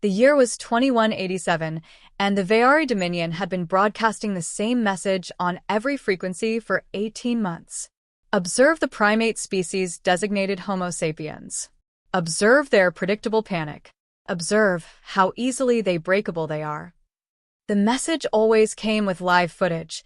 The year was 2187, and the Veyari Dominion had been broadcasting the same message on every frequency for 18 months. Observe the primate species designated Homo sapiens. Observe their predictable panic. Observe how easily breakable they are. The message always came with live footage,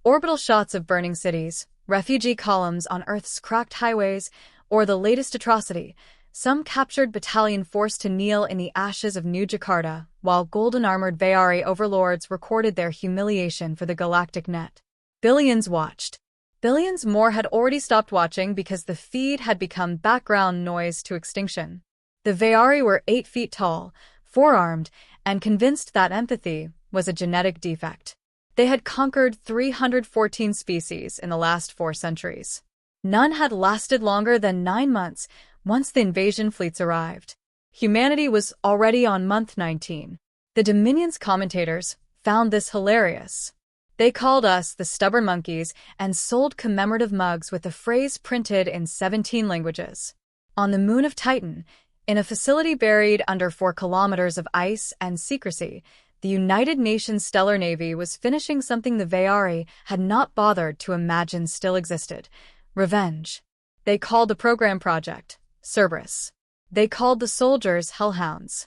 orbital shots of burning cities, refugee columns on Earth's cracked highways, or the latest atrocity, some captured battalion forced to kneel in the ashes of New Jakarta, while golden-armored Veyari overlords recorded their humiliation for the galactic net. Billions watched. Billions more had already stopped watching because the feed had become background noise to extinction. The Veyari were 8 feet tall, four-armed, and convinced that empathy was a genetic defect. They had conquered 314 species in the last 4 centuries. None had lasted longer than 9 months once the invasion fleets arrived. Humanity was already on month 19. The Dominion's commentators found this hilarious. They called us the stubborn monkeys and sold commemorative mugs with the phrase printed in 17 languages. On the moon of Titan, in a facility buried under 4 kilometers of ice and secrecy, the United Nations Stellar Navy was finishing something the Veyari had not bothered to imagine still existed: revenge. They called the program project CERBERUS. They called the soldiers Hellhounds.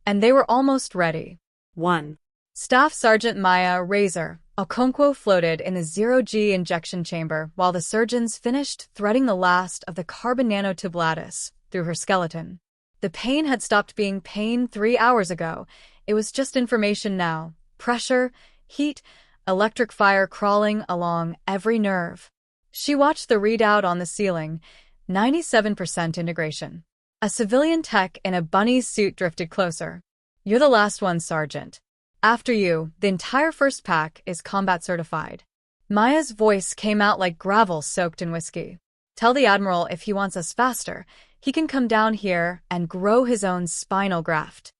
And they were almost ready. 1. Staff Sergeant Maya Razor Okonkwo floated in the zero-G injection chamber while the surgeons finished threading the last of the carbon nanotubulatus through her skeleton. The pain had stopped being pain 3 hours ago. It was just information now. Pressure, heat, electric fire crawling along every nerve. She watched the readout on the ceiling: 97% integration. A civilian tech in a bunny suit drifted closer. "You're the last one, Sergeant. After you, the entire first pack is combat certified." Maya's voice came out like gravel soaked in whiskey. "Tell the Admiral if he wants us faster, he can come down here and grow his own spinal graft."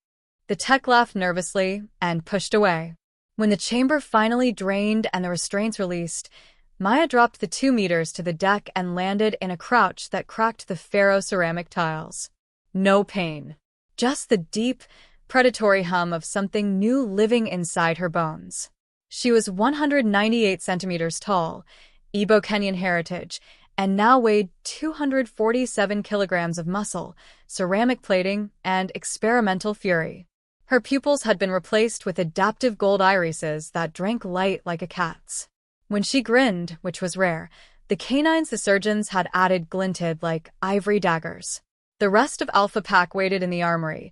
The tech laughed nervously and pushed away. When the chamber finally drained and the restraints released, Maya dropped the 2 meters to the deck and landed in a crouch that cracked the ferro-ceramic tiles. No pain. Just the deep, predatory hum of something new living inside her bones. She was 198 centimeters tall, Igbo Kenyan heritage, and now weighed 247 kilograms of muscle, ceramic plating, and experimental fury. Her pupils had been replaced with adaptive gold irises that drank light like a cat's. When she grinned, which was rare, the canines the surgeons had added glinted like ivory daggers. The rest of Alpha Pack waited in the armory.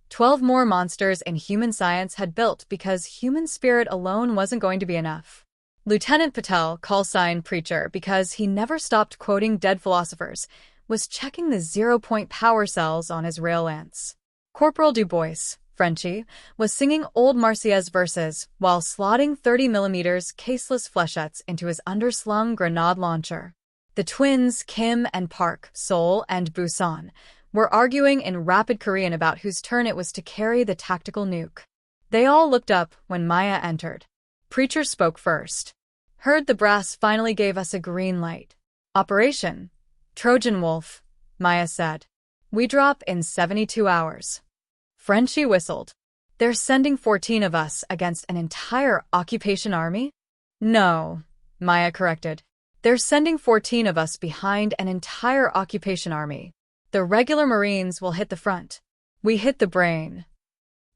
12 more monsters in human science had built because human spirit alone wasn't going to be enough. Lieutenant Patel, call sign Preacher because he never stopped quoting dead philosophers, was checking the 0-point power cells on his rail lance. Corporal Dubois, Frenchie, was singing old Marseillaise verses while slotting 30mm caseless flechettes into his underslung grenade launcher. The twins, Kim and Park, Seoul and Busan, were arguing in rapid Korean about whose turn it was to carry the tactical nuke. They all looked up when Maya entered. Preacher spoke first. "Heard the brass finally gave us a green light. Operation Trojan Wolf," Maya said. "We drop in 72 hours. Frenchie whistled. "They're sending 14 of us against an entire occupation army?" "No," Maya corrected. "They're sending 14 of us behind an entire occupation army. The regular Marines will hit the front. We hit the brain."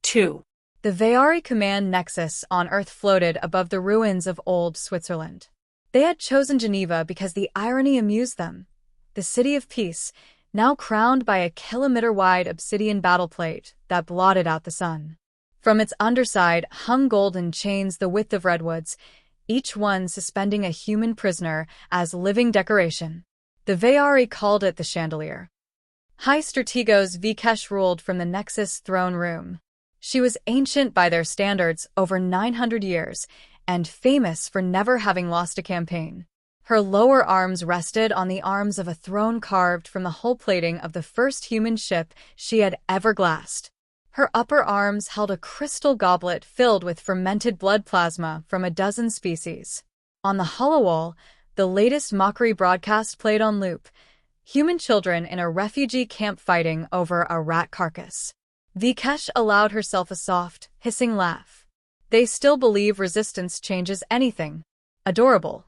2. The Veyari command nexus on Earth floated above the ruins of old Switzerland. They had chosen Geneva because the irony amused them. The city of peace, now crowned by a kilometer-wide obsidian battleplate that blotted out the sun. From its underside hung golden chains the width of redwoods, each one suspending a human prisoner as living decoration. The Veyari called it the chandelier. High Strategos Vikesh ruled from the Nexus throne room. She was ancient by their standards, over 900 years, and famous for never having lost a campaign. Her lower arms rested on the arms of a throne carved from the hull plating of the first human ship she had ever glassed. Her upper arms held a crystal goblet filled with fermented blood plasma from a dozen species. On the hollow wall, the latest mockery broadcast played on loop: human children in a refugee camp fighting over a rat carcass. Vikesh allowed herself a soft, hissing laugh. They still believe resistance changes anything. Adorable.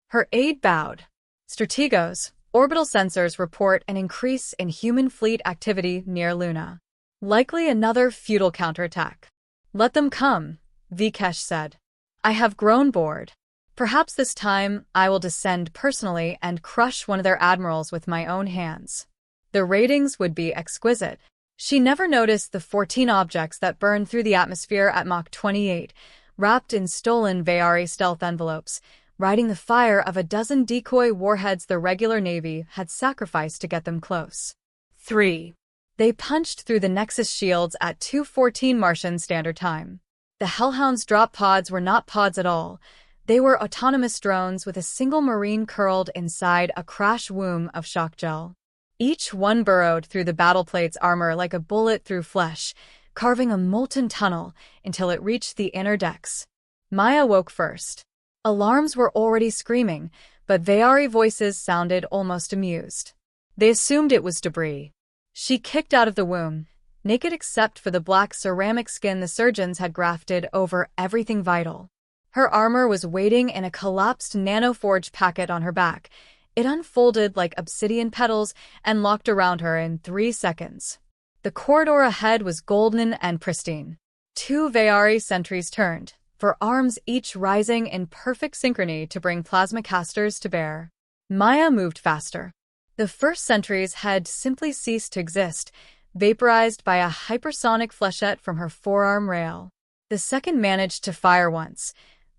Her aide bowed. Strategos, orbital sensors report an increase in human fleet activity near Luna. Likely another futile counterattack. Let them come, Vikesh said. I have grown bored. Perhaps this time I will descend personally and crush one of their admirals with my own hands. The ratings would be exquisite. She never noticed the 14 objects that burned through the atmosphere at Mach 28, wrapped in stolen Veyari stealth envelopes, riding the fire of a dozen decoy warheads the regular Navy had sacrificed to get them close. 3. They punched through the nexus shields at 2:14 Martian Standard Time. The Hellhounds drop pods were not pods at all. They were autonomous drones with a single marine curled inside a crash womb of shock gel. Each one burrowed through the battleplate's armor like a bullet through flesh, carving a molten tunnel until it reached the inner decks. Maya woke first. Alarms were already screaming, but Veyari voices sounded almost amused. They assumed it was debris. She kicked out of the womb, naked except for the black ceramic skin the surgeons had grafted over everything vital. Her armor was waiting in a collapsed nanoforge packet on her back. It unfolded like obsidian petals and locked around her in 3 seconds. The corridor ahead was golden and pristine. 2 Veyari sentries turned, for arms each rising in perfect synchrony to bring plasma casters to bear. Maya moved faster. The first sentries had simply ceased to exist, vaporized by a hypersonic flechette from her forearm rail. The second managed to fire once.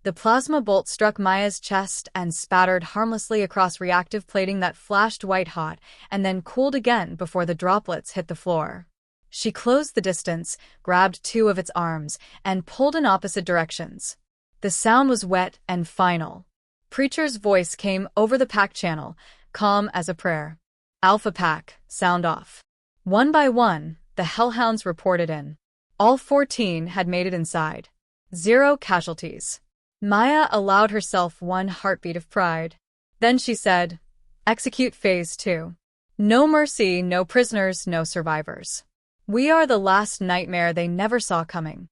The plasma bolt struck Maya's chest and spattered harmlessly across reactive plating that flashed white-hot and then cooled again before the droplets hit the floor. She closed the distance, grabbed 2 of its arms, and pulled in opposite directions. The sound was wet and final. Preacher's voice came over the pack channel, calm as a prayer. Alpha Pack, sound off. One by one, the Hellhounds reported in. All 14 had made it inside. 0 casualties. Maya allowed herself one heartbeat of pride. Then she said, "Execute Phase 2. No mercy, no prisoners, no survivors. We are the last nightmare they never saw coming."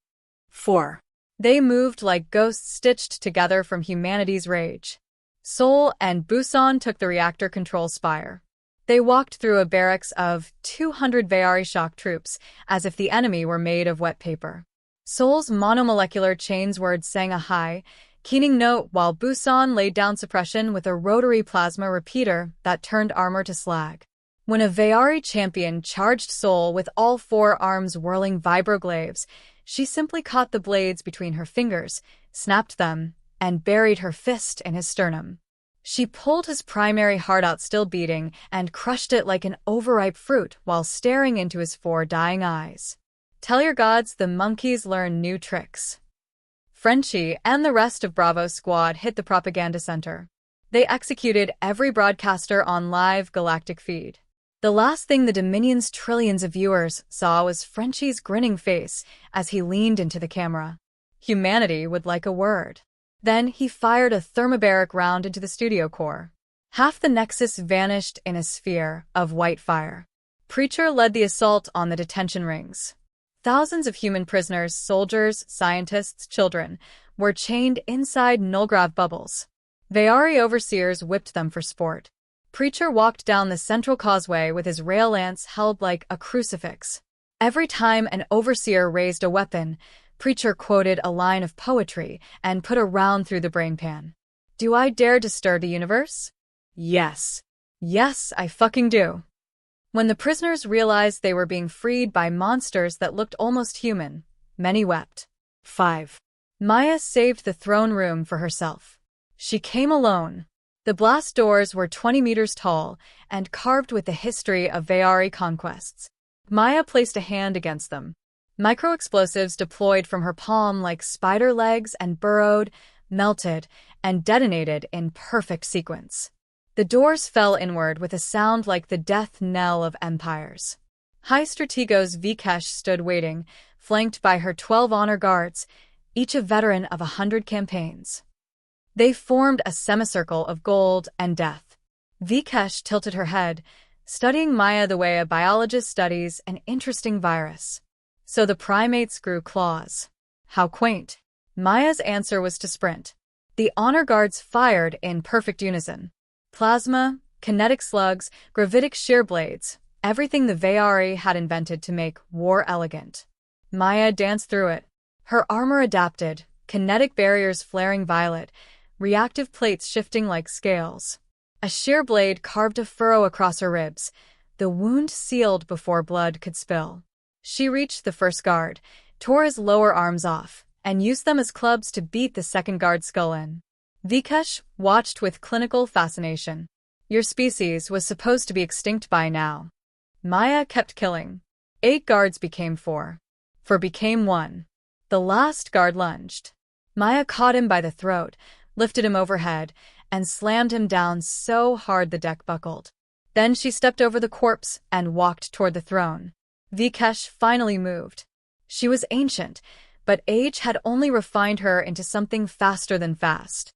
4. They moved like ghosts stitched together from humanity's rage. Seoul and Busan took the reactor control spire. They walked through a barracks of 200 Veyari shock troops, as if the enemy were made of wet paper. Seoul's monomolecular chains word sang a high, keening note while Busan laid down suppression with a rotary plasma repeater that turned armor to slag. When a Veyari champion charged Seoul with all 4 arms whirling vibroglaves, she simply caught the blades between her fingers, snapped them, and buried her fist in his sternum. She pulled his primary heart out still beating and crushed it like an overripe fruit while staring into his 4 dying eyes. Tell your gods the monkeys learn new tricks. Frenchie and the rest of Bravo's squad hit the propaganda center. They executed every broadcaster on live galactic feed. The last thing the Dominion's trillions of viewers saw was Frenchie's grinning face as he leaned into the camera. Humanity would like a word. Then he fired a thermobaric round into the studio core. Half the nexus vanished in a sphere of white fire. Preacher led the assault on the detention rings. Thousands of human prisoners, soldiers, scientists, children, were chained inside nullgrav bubbles. Veyari overseers whipped them for sport. Preacher walked down the central causeway with his rail lance held like a crucifix. Every time an overseer raised a weapon, Preacher quoted a line of poetry and put a round through the brainpan. Do I dare disturb the universe? Yes. Yes, I fucking do. When the prisoners realized they were being freed by monsters that looked almost human, many wept. 5. Maya saved the throne room for herself. She came alone. The blast doors were 20 meters tall and carved with the history of Veyari conquests. Maya placed a hand against them. Micro-explosives deployed from her palm like spider legs and burrowed, melted, and detonated in perfect sequence. The doors fell inward with a sound like the death knell of empires. High Strategos Vikesh stood waiting, flanked by her 12 honor guards, each a veteran of 100 campaigns. They formed a semicircle of gold and death. Vikesh tilted her head, studying Maya the way a biologist studies an interesting virus. So the primates grew claws. How quaint. Maya's answer was to sprint. The honor guards fired in perfect unison. Plasma, kinetic slugs, gravitic shear blades, everything the Veyari had invented to make war elegant. Maya danced through it. Her armor adapted, kinetic barriers flaring violet, reactive plates shifting like scales. A shear blade carved a furrow across her ribs, the wound sealed before blood could spill. She reached the first guard, tore his lower arms off, and used them as clubs to beat the second guard's skull in. Vikesh watched with clinical fascination. Your species was supposed to be extinct by now. Maya kept killing. 8 guards became 4. 4 became 1. The last guard lunged. Maya caught him by the throat, lifted him overhead, and slammed him down so hard the deck buckled. Then she stepped over the corpse and walked toward the throne. Vikesh finally moved. She was ancient, but age had only refined her into something faster than fast.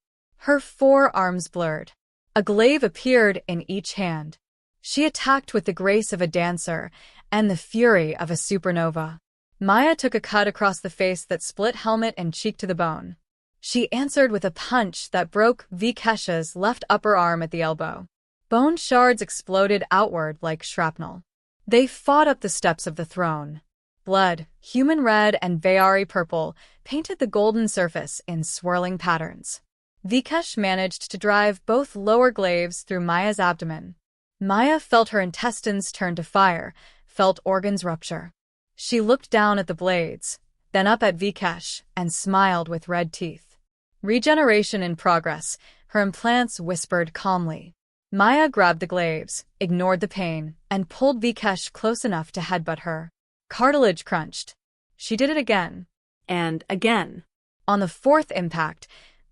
Her 4 arms blurred. A glaive appeared in each hand. She attacked with the grace of a dancer and the fury of a supernova. Maya took a cut across the face that split helmet and cheek to the bone. She answered with a punch that broke Vikesh's left upper arm at the elbow. Bone shards exploded outward like shrapnel. They fought up the steps of the throne. Blood, human red and Veyari purple, painted the golden surface in swirling patterns. Vikesh managed to drive both lower glaives through Maya's abdomen. Maya felt her intestines turn to fire, felt organs rupture. She looked down at the blades, then up at Vikesh, and smiled with red teeth. Regeneration in progress, her implants whispered calmly. Maya grabbed the glaives, ignored the pain, and pulled Vikesh close enough to headbutt her. Cartilage crunched. She did it again. And again. On the 4th impact,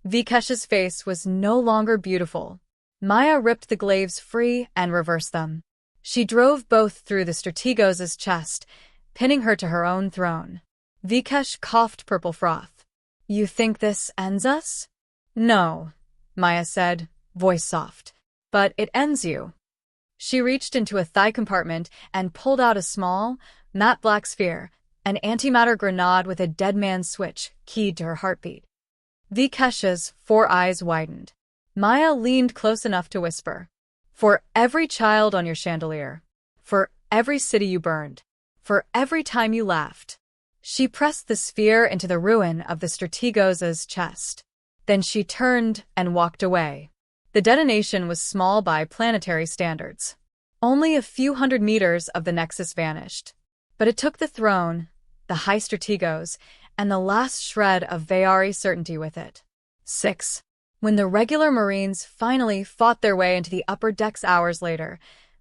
Vikesh's face was no longer beautiful. Maya ripped the glaives free and reversed them. She drove both through the Strategos' chest, pinning her to her own throne. Vikesh coughed purple froth. You think this ends us? No, Maya said, voice soft. But it ends you. She reached into a thigh compartment and pulled out a small, matte black sphere, an antimatter grenade with a dead man's switch keyed to her heartbeat. Vikesh's 4 eyes widened. Maya leaned close enough to whisper. For every child on your chandelier. For every city you burned. For every time you laughed. She pressed the sphere into the ruin of the Strategos' chest. Then she turned and walked away. The detonation was small by planetary standards. Only a few hundred meters of the nexus vanished. But it took the throne, the high Strategos, and the last shred of Veyari certainty with it. 6. When the regular Marines finally fought their way into the upper decks hours later,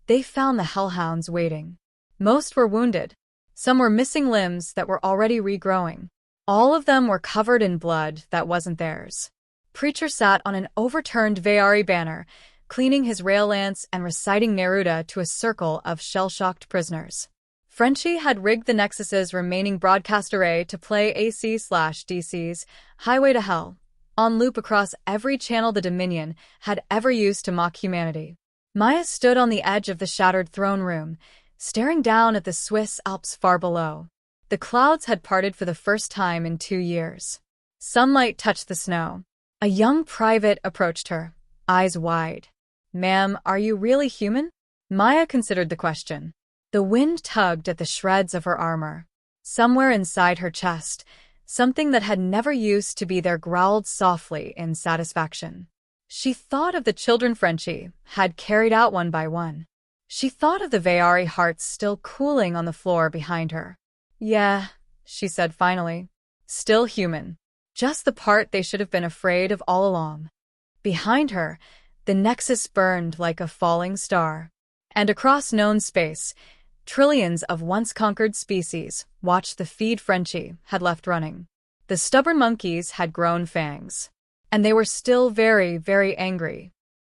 they found the Hellhounds waiting. Most were wounded. Some were missing limbs that were already regrowing. All of them were covered in blood that wasn't theirs. Preacher sat on an overturned Veyari banner, cleaning his rail lance and reciting Neruda to a circle of shell-shocked prisoners. Frenchie had rigged the Nexus's remaining broadcast array to play AC/DC's Highway to Hell, on loop across every channel the Dominion had ever used to mock humanity. Maya stood on the edge of the shattered throne room, staring down at the Swiss Alps far below. The clouds had parted for the first time in 2 years. Sunlight touched the snow. A young private approached her, eyes wide. Ma'am, are you really human? Maya considered the question. The wind tugged at the shreds of her armor. Somewhere inside her chest, something that had never used to be there growled softly in satisfaction. She thought of the children Frenchie had carried out one by one. She thought of the Veyari hearts still cooling on the floor behind her. Yeah, she said finally. Still human. Just the part they should have been afraid of all along. Behind her, the nexus burned like a falling star. And across known space, trillions of once-conquered species watched the feed Frenchie had left running. The stubborn monkeys had grown fangs. And they were still very, very angry.